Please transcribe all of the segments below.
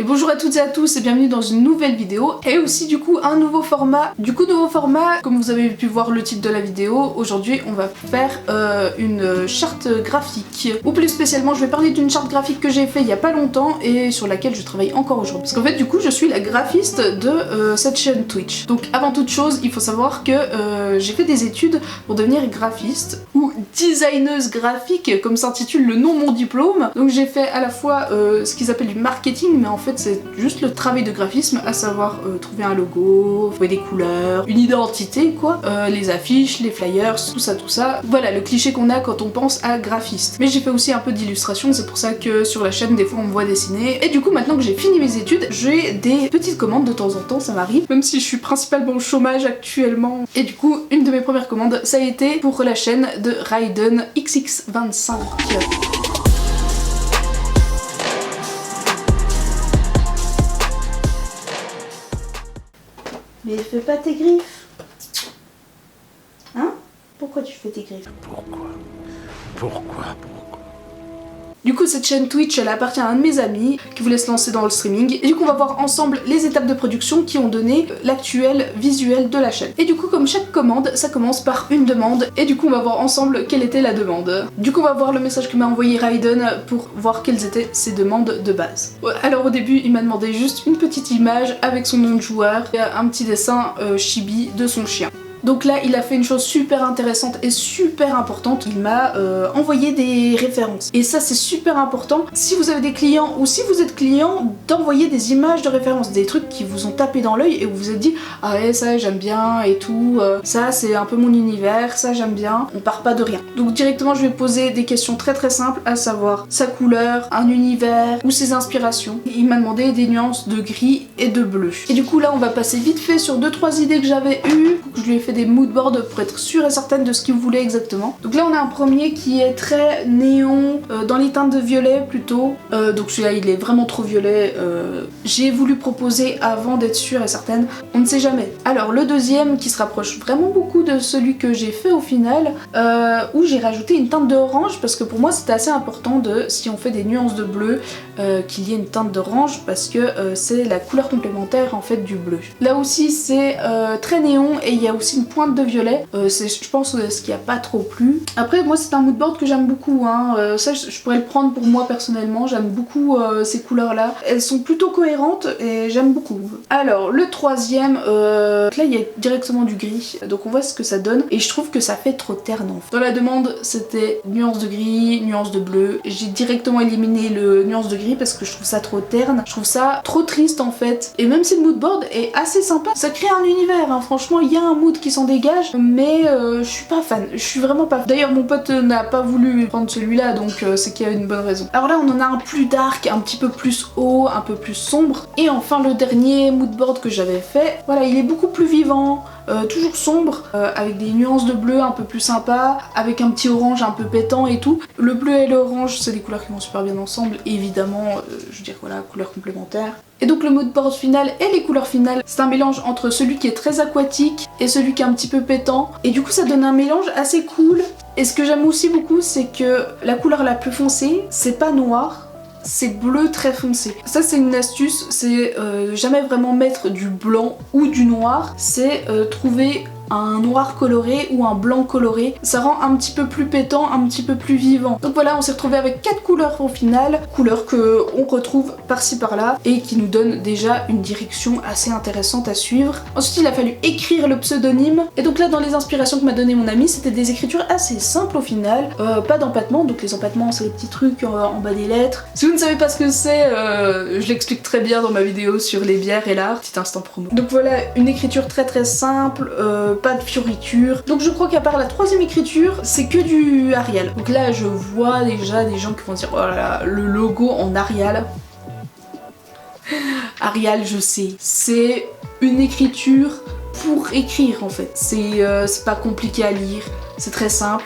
Et bonjour à toutes et à tous et bienvenue dans une nouvelle vidéo et aussi du coup un nouveau format. Comme vous avez pu voir le titre de la vidéo, aujourd'hui on va faire une charte graphique. Ou plus spécialement je vais parler d'une charte graphique que j'ai fait il y a pas longtemps et sur laquelle je travaille encore aujourd'hui. Parce qu'en fait du coup je suis la graphiste de cette chaîne Twitch. Donc avant toute chose il faut savoir que j'ai fait des études pour devenir graphiste ou designeuse graphique comme s'intitule le nom de mon diplôme. Donc j'ai fait à la fois ce qu'ils appellent du marketing, mais en fait c'est juste le travail de graphisme, à savoir trouver un logo, trouver des couleurs, une identité quoi, les affiches, les flyers, tout ça. Voilà le cliché qu'on a quand on pense à graphiste. Mais j'ai fait aussi un peu d'illustration, c'est pour ça que sur la chaîne des fois on me voit dessiner. Et du coup maintenant que j'ai fini mes études, j'ai des petites commandes de temps en temps, ça m'arrive, même si je suis principalement au chômage actuellement. Et du coup une de mes premières commandes ça a été pour la chaîne de Raiden XX25. Mais fais pas tes griffes. Hein? Pourquoi tu fais tes griffes? Pourquoi? Du coup cette chaîne Twitch elle appartient à un de mes amis qui voulait se lancer dans le streaming et du coup on va voir ensemble les étapes de production qui ont donné l'actuel visuel de la chaîne. Et du coup comme chaque commande ça commence par une demande et du coup on va voir ensemble quelle était la demande. Du coup on va voir le message que m'a envoyé Raiden pour voir quelles étaient ses demandes de base. Alors au début il m'a demandé juste une petite image avec son nom de joueur et un petit dessin chibi de son chien. Donc là il a fait une chose super intéressante et super importante, il m'a envoyé des références. Et ça c'est super important, si vous avez des clients ou si vous êtes client, d'envoyer des images de référence, des trucs qui vous ont tapé dans l'œil et vous vous êtes dit ah ouais ça j'aime bien et tout, ça c'est un peu mon univers, ça j'aime bien, on part pas de rien. Donc directement je vais poser des questions très simples, à savoir sa couleur, un univers ou ses inspirations. Il m'a demandé des nuances de gris et de bleu. Et du coup là on va passer vite fait sur 2-3 idées que j'avais eues, que je lui ai fait des moodboards pour être sûre et certaine de ce qu'il voulait exactement. Donc là on a un premier qui est très néon, dans les teintes de violet plutôt, donc celui-là il est vraiment trop violet, j'ai voulu proposer avant d'être sûre et certaine, on ne sait jamais. Alors le deuxième qui se rapproche vraiment beaucoup de celui que j'ai fait au final, où j'ai rajouté une teinte d'orange parce que pour moi c'était assez important de, si on fait des nuances de bleu, qu'il y ait une teinte d'orange parce que c'est la couleur complémentaire en fait du bleu. Là aussi c'est très néon et il y a aussi une pointe de violet, c'est je pense ce qui a pas trop plu. Après moi c'est un moodboard que j'aime beaucoup, hein. Ça je pourrais le prendre pour moi personnellement, j'aime beaucoup ces couleurs là, elles sont plutôt cohérentes et j'aime beaucoup. Alors le troisième, là il y a directement du gris, donc on voit ce que ça donne et je trouve que ça fait trop terne en fait. Dans la demande c'était nuance de gris, nuance de bleu, j'ai directement éliminé le nuance de gris parce que je trouve ça trop terne, je trouve ça trop triste en fait. Et même si le moodboard est assez sympa, ça crée un univers, hein. Franchement il y a un mood qui s'en dégage, mais je suis pas fan, je suis vraiment pas fan. D'ailleurs mon pote n'a pas voulu prendre celui-là, donc c'est qu'il y a une bonne raison. Alors là on en a un plus dark, un petit peu plus haut, un peu plus sombre. Et enfin le dernier moodboard que j'avais fait, voilà il est beaucoup plus vivant, toujours sombre, avec des nuances de bleu un peu plus sympa, avec un petit orange un peu pétant et tout. Le bleu et l'orange c'est des couleurs qui vont super bien ensemble, évidemment, je veux dire voilà, couleurs complémentaires. Et donc le moodboard final et les couleurs finales, c'est un mélange entre celui qui est très aquatique et celui qui est un petit peu pétant. Et du coup ça donne un mélange assez cool. Et ce que j'aime aussi beaucoup c'est que la couleur la plus foncée, c'est pas noir, c'est bleu très foncé. Ça c'est une astuce, c'est jamais vraiment mettre du blanc ou du noir, c'est trouver un noir coloré ou un blanc coloré, ça rend un petit peu plus pétant, un petit peu plus vivant. Donc voilà, on s'est retrouvé avec 4 couleurs au final, couleurs que on retrouve par-ci par-là et qui nous donnent déjà une direction assez intéressante à suivre. Ensuite il a fallu écrire le pseudonyme et donc là dans les inspirations que m'a donné mon ami c'était des écritures assez simples au final, pas d'empattement, donc les empattements c'est les petits trucs en bas des lettres. Si vous ne savez pas ce que c'est, je l'explique très bien dans ma vidéo sur les bières et l'art, petit instant promo. Donc voilà, une écriture très simple, pas de fioritures. Donc je crois qu'à part la troisième écriture, c'est que du Arial. Donc là je vois déjà des gens qui vont dire oh là là, le logo en Arial. Arial je sais, c'est une écriture pour écrire en fait. C'est pas compliqué à lire, c'est très simple.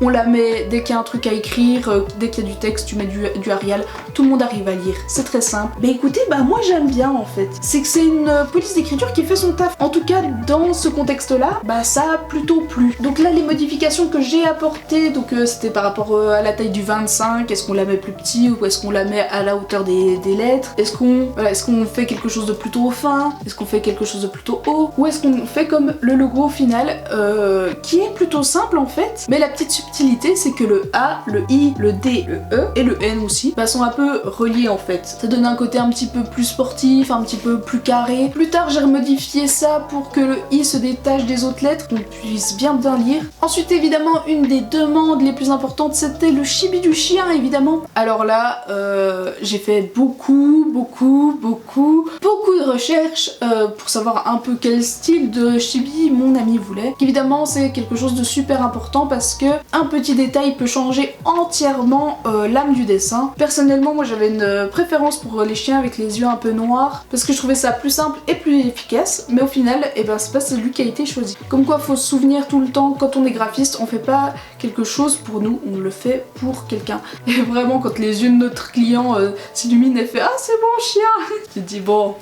On la met dès qu'il y a un truc à écrire, dès qu'il y a du texte tu mets du Arial, tout le monde arrive à lire. C'est très simple. Mais écoutez, moi j'aime bien en fait. C'est que c'est une police d'écriture qui fait son taf. En tout cas, dans ce contexte-là, ça a plutôt plu. Donc là, les modifications que j'ai apportées, donc c'était par rapport à la taille du 25, est-ce qu'on la met plus petit ou est-ce qu'on la met à la hauteur des lettres? Est-ce qu'on fait quelque chose de plutôt fin? Est-ce qu'on fait quelque chose de plutôt haut? Ou est-ce qu'on fait comme le logo final qui est plutôt simple en fait, mais la petite subtilité c'est que le A, le I, le D, le E et le N aussi sont un peu reliés en fait. Ça donne un côté un petit peu plus sportif, un petit peu plus carré. Plus tard j'ai remodifié ça pour que le I se détache des autres lettres, qu'on puisse bien lire. Ensuite évidemment une des demandes les plus importantes c'était le chibi du chien évidemment. Alors là j'ai fait beaucoup de recherches pour savoir un peu quel style de chibi mon ami voulait. Évidemment c'est quelque chose de super important parce que un petit détail peut changer entièrement l'âme du dessin. Personnellement moi j'avais une préférence pour les chiens avec les yeux un peu noirs parce que je trouvais ça plus simple et plus efficace, mais au final c'est pas celui qui a été choisi. Comme quoi faut se souvenir tout le temps, quand on est graphiste on fait pas quelque chose pour nous, on le fait pour quelqu'un. Et vraiment quand les yeux de notre client s'illuminent et fait ah c'est mon chien, tu te dis bon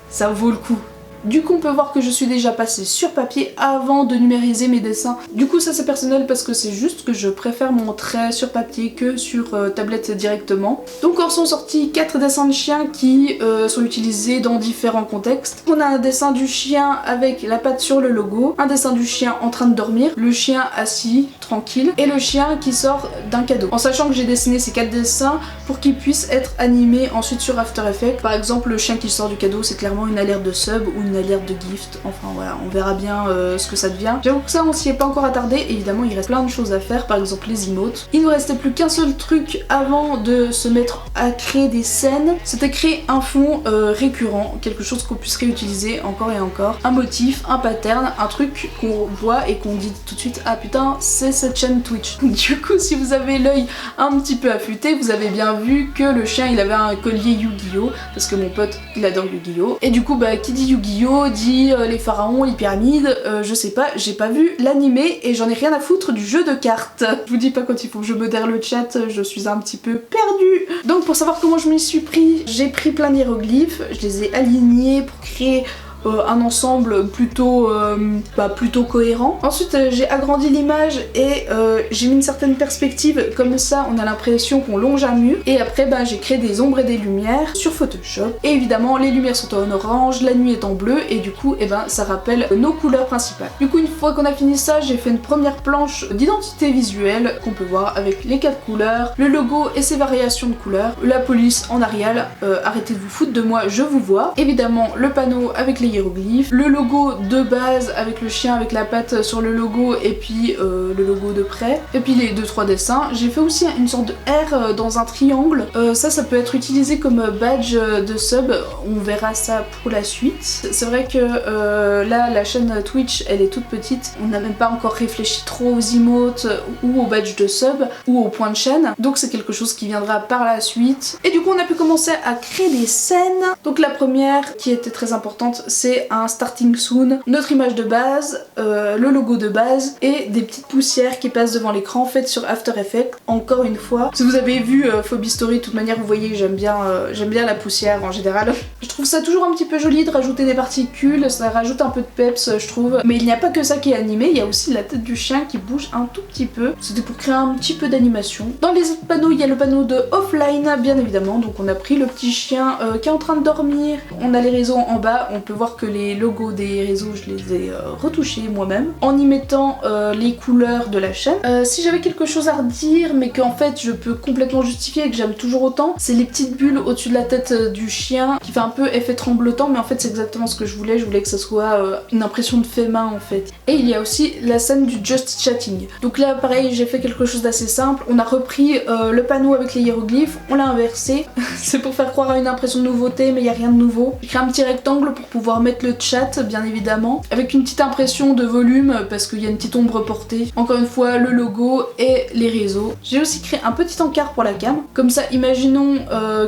ça vaut le coup. Du coup on peut voir que je suis déjà passée sur papier avant de numériser mes dessins. Du coup ça c'est personnel parce que c'est juste que je préfère mon trait sur papier que sur tablette directement. Donc en sont sortis 4 dessins de chiens qui sont utilisés dans différents contextes. On a un dessin du chien avec la patte sur le logo, un dessin du chien en train de dormir, le chien assis, tranquille, et le chien qui sort d'un cadeau. En sachant que j'ai dessiné ces 4 dessins pour qu'ils puissent être animés ensuite sur After Effects. Par exemple le chien qui sort du cadeau c'est clairement une alerte de sub ou une alerte de gift, enfin voilà, on verra bien ce que ça devient. J'avoue que ça on s'y est pas encore attardé, et évidemment il reste plein de choses à faire, par exemple les emotes. Il nous restait plus qu'un seul truc avant de se mettre à créer des scènes, c'était créer un fond récurrent, quelque chose qu'on puisse réutiliser encore et encore, un motif, un pattern, un truc qu'on voit et qu'on dit tout de suite ah putain c'est cette chaîne Twitch. Du coup si vous avez l'œil un petit peu affûté, vous avez bien vu que le chien il avait un collier Yu-Gi-Oh, parce que mon pote il adore Yu-Gi-Oh, et du coup qui dit Yu-Gi-Oh dit les pharaons, les pyramides, je sais pas, j'ai pas vu l'animé et j'en ai rien à foutre du jeu de cartes. Je vous dis pas quand il faut que je modère le chat, je suis un petit peu perdue. Donc pour savoir comment je m'y suis pris, j'ai pris plein d'hiéroglyphes, je les ai alignés pour créer un ensemble plutôt cohérent. Ensuite j'ai agrandi l'image et j'ai mis une certaine perspective, comme ça on a l'impression qu'on longe un mur, et après j'ai créé des ombres et des lumières sur Photoshop, et évidemment les lumières sont en orange, la nuit est en bleu, et du coup ça rappelle nos couleurs principales. Du coup une fois qu'on a fini ça, j'ai fait une première planche d'identité visuelle qu'on peut voir avec les 4 couleurs, le logo et ses variations de couleurs, la police en Arial, arrêtez de vous foutre de moi, je vous vois, évidemment le panneau avec les hiéroglyphes, le logo de base avec le chien avec la patte sur le logo et puis le logo de près, et puis les 2-3 dessins. J'ai fait aussi une sorte de R dans un triangle, ça peut être utilisé comme badge de sub, on verra ça pour la suite. C'est vrai que là la chaîne Twitch elle est toute petite, on n'a même pas encore réfléchi trop aux emotes ou aux badges de sub ou aux points de chaîne, donc c'est quelque chose qui viendra par la suite. Et du coup on a pu commencer à créer des scènes. Donc la première qui était très importante c'est un starting soon, notre image de base, le logo de base et des petites poussières qui passent devant l'écran faites sur After Effects. Encore une fois, si vous avez vu Phobie Story de toute manière vous voyez que j'aime bien la poussière en général. Je trouve ça toujours un petit peu joli de rajouter des particules, ça rajoute un peu de peps je trouve, mais il n'y a pas que ça qui est animé, il y a aussi la tête du chien qui bouge un tout petit peu, c'était pour créer un petit peu d'animation. Dans les autres panneaux il y a le panneau de offline bien évidemment, donc on a pris le petit chien qui est en train de dormir, on a les réseaux en bas, on peut voir que les logos des réseaux je les ai retouchés moi-même en y mettant les couleurs de la chaîne. Si j'avais quelque chose à redire mais qu'en fait je peux complètement justifier et que j'aime toujours autant, c'est les petites bulles au-dessus de la tête du chien qui fait un peu effet tremblotant, mais en fait c'est exactement ce que je voulais que ça soit une impression de fait main en fait. Et il y a aussi la scène du just chatting. Donc là pareil j'ai fait quelque chose d'assez simple, on a repris le panneau avec les hiéroglyphes, on l'a inversé, c'est pour faire croire à une impression de nouveauté mais il n'y a rien de nouveau. J'ai créé un petit rectangle pour pouvoir pouvoir mettre le chat bien évidemment, avec une petite impression de volume parce qu'il y a une petite ombre portée. Encore une fois le logo et les réseaux. J'ai aussi créé un petit encart pour la cam, comme ça imaginons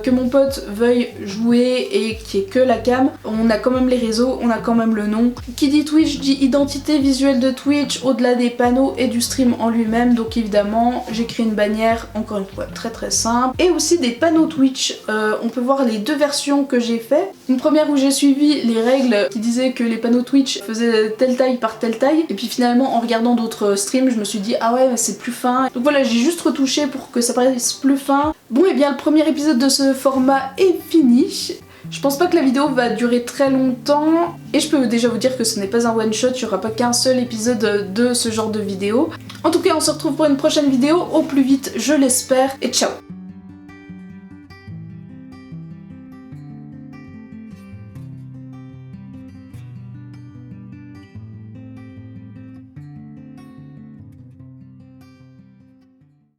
que mon pote veuille jouer et qu'il n'y ait que la cam, on a quand même les réseaux, on a quand même le nom. Qui dit Twitch dit identité visuelle de Twitch au-delà des panneaux et du stream en lui-même, donc évidemment j'ai créé une bannière, encore une fois très simple, et aussi des panneaux Twitch. On peut voir les deux versions que j'ai fait. Une première où j'ai suivi les règles qui disaient que les panneaux Twitch faisaient telle taille par telle taille, et puis finalement en regardant d'autres streams je me suis dit ah ouais mais c'est plus fin, donc voilà j'ai juste retouché pour que ça paraisse plus fin. Bon et bien le premier épisode de ce format est fini. Je pense pas que la vidéo va durer très longtemps et je peux déjà vous dire que ce n'est pas un one shot, il n'y aura pas qu'un seul épisode de ce genre de vidéo. En tout cas on se retrouve pour une prochaine vidéo au plus vite je l'espère et ciao.